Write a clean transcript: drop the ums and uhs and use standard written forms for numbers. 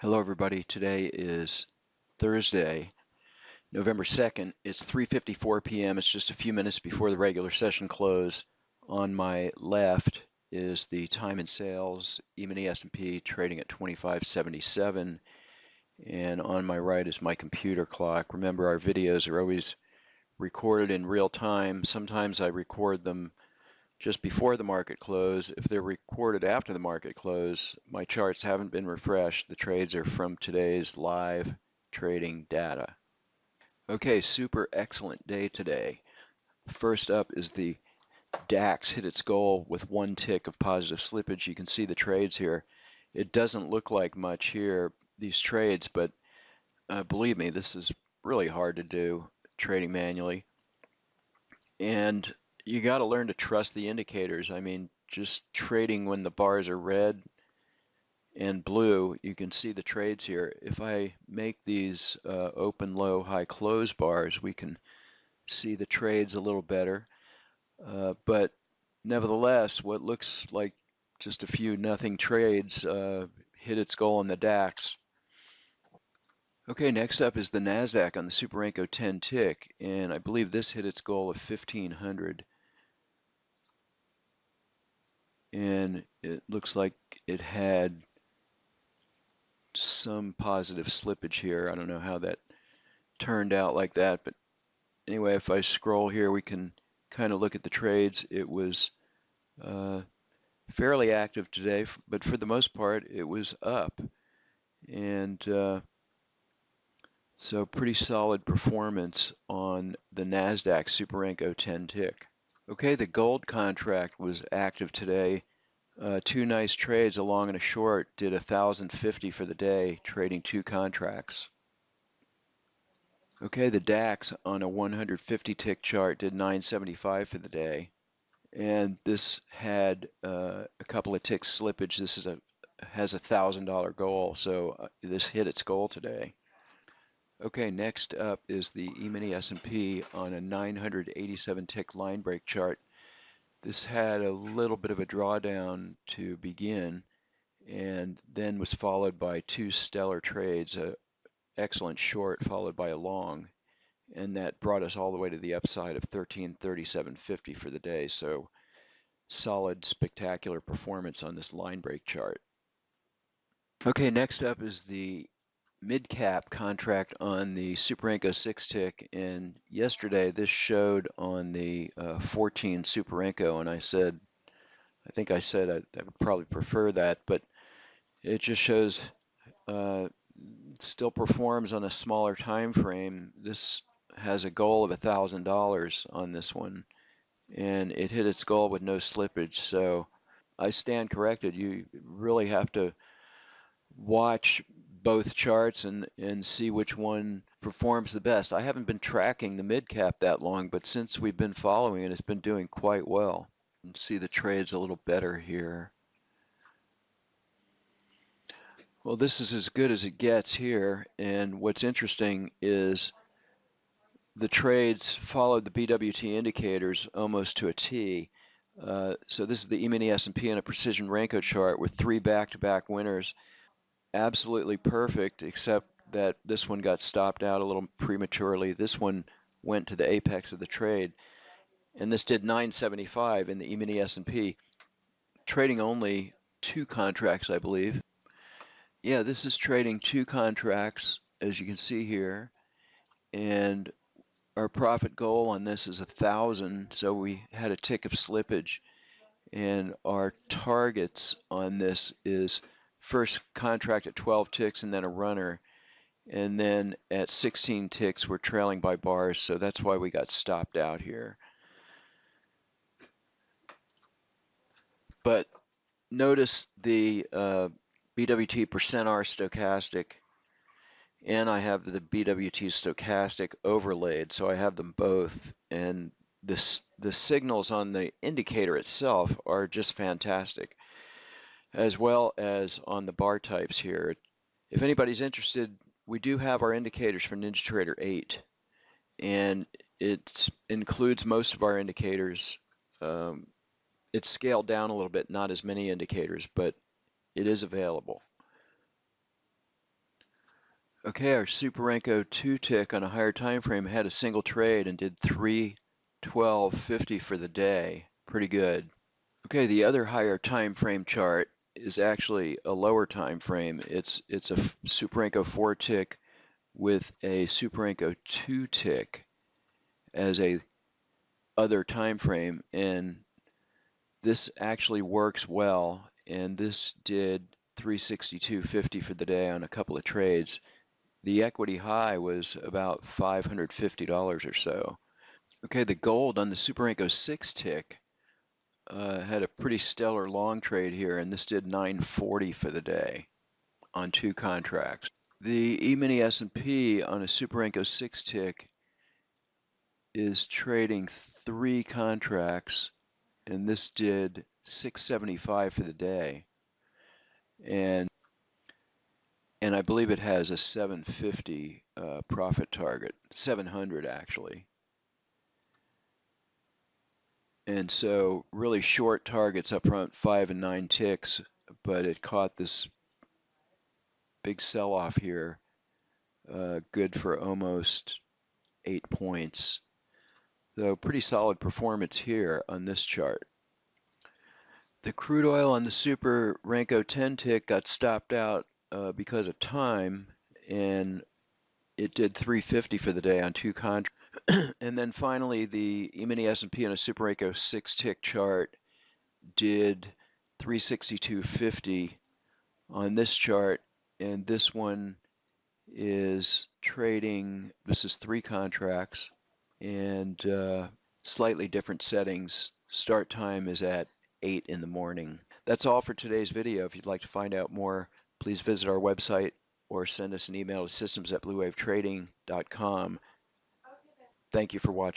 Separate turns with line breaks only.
Hello everybody. Today is Thursday, November 2nd. It's 3:54 p.m. It's just a few minutes before the regular session close. On my left is the time and sales E-mini S&P trading at 2577, and on my right is my computer clock. Remember, our videos are always recorded in real time. Sometimes I record them just before the market close. If they're recorded after the market close, my charts haven't been refreshed. The trades are from today's live trading data. Okay, super excellent day today. First up is the DAX hit its goal with one tick of positive slippage. You can see the trades here. It doesn't look like much here, these trades, but believe me, this is really hard to do trading manually. And you got to learn to trust the indicators. I mean, just trading when the bars are red and blue, you can see the trades here. If I make these open, low, high, close bars, we can see the trades a little better. But nevertheless, what looks like just a few nothing trades hit its goal in the DAX. Okay, next up is the NASDAQ on the Super Renko 10 tick, and I believe this hit its goal of 1500. And it looks like it had some positive slippage here. I don't know how that turned out like that, but anyway, if I scroll here, we can kind of look at the trades. It was fairly active today, but for the most part, it was up. And so pretty solid performance on the NASDAQ Super Renko 10 tick. Okay, the gold contract was active today. Two nice trades, a long and a short, did 1,050 for the day, trading two contracts. Okay, the DAX on a 150 tick chart did 975 for the day, and this had a couple of ticks slippage. This is has a $1,000 goal, so this hit its goal today. Okay, next up is the E-mini S&P on a 987 tick line break chart. This had a little bit of a drawdown to begin, and then was followed by two stellar trades, an excellent short followed by a long, and that brought us all the way to the upside of 1337.50 for the day. So solid, spectacular performance on this line break chart. Okay, next up is the mid-cap contract on the Super Renko 6 tick, and yesterday this showed on the 14 Super Renko, and I think I said I would probably prefer that, but it just shows still performs on a smaller time frame. This has a goal of $1,000 on this one, and it hit its goal with no slippage. So I stand corrected. You really have to watch both charts and see which one performs the best. I haven't been tracking the mid cap that long, but since we've been following it, it's been doing quite well. See the trades a little better here. Well, this is as good as it gets here, and what's interesting is the trades followed the BWT indicators almost to a T. So this is the E-mini S&P on a precision Renko chart with three back-to-back winners. Absolutely perfect, except that this one got stopped out a little prematurely. This one went to the apex of the trade, and this did 975 in the E-mini S&P, trading only two contracts, I believe. Yeah, this is trading two contracts, as you can see here, and our profit goal on this is 1,000, so we had a tick of slippage, and our targets on this is first contract at 12 ticks and then a runner, and then at 16 ticks we're trailing by bars, so that's why we got stopped out here. But notice the BWT percent R stochastic, and I have the BWT stochastic overlaid, so I have them both, and the signals on the indicator itself are just fantastic, as well as on the bar types here. If anybody's interested, we do have our indicators for NinjaTrader 8, and it includes most of our indicators. It's scaled down a little bit, not as many indicators, but it is available. Okay, our Super Renko 2 tick on a higher time frame had a single trade and did 312.50 for the day. Pretty good. Okay, the other higher time frame chart is actually a lower time frame. It's a Super Renko 4 tick with a Super Renko 2 tick as a other time frame, and this actually works well, and this did 362.50 for the day on a couple of trades. The equity high was about $550 or so. Okay, the gold on the Super Renko 6 tick had a pretty stellar long trade here, and this did 940 for the day on 2 contracts. The E-mini S&P on a Super Renko 6 tick is trading 3 contracts, and this did 675 for the day. And I believe it has a 750 profit target, 700 actually. And so really short targets up front, 5 and 9 ticks, but it caught this big sell-off here, good for almost 8 points. So pretty solid performance here on this chart. The crude oil on the Super Renko 10 tick got stopped out because of time, and it did 350 for the day on 2 contracts. And then finally, the E-mini S&P on a Super Renko 6 tick chart did 362.50 on this chart, and this one is trading, this is 3 contracts, and slightly different settings. Start time is at 8 in the morning. That's all for today's video. If you'd like to find out more, please visit our website or send us an email to systems@bluewavetrading.com. Thank you for watching.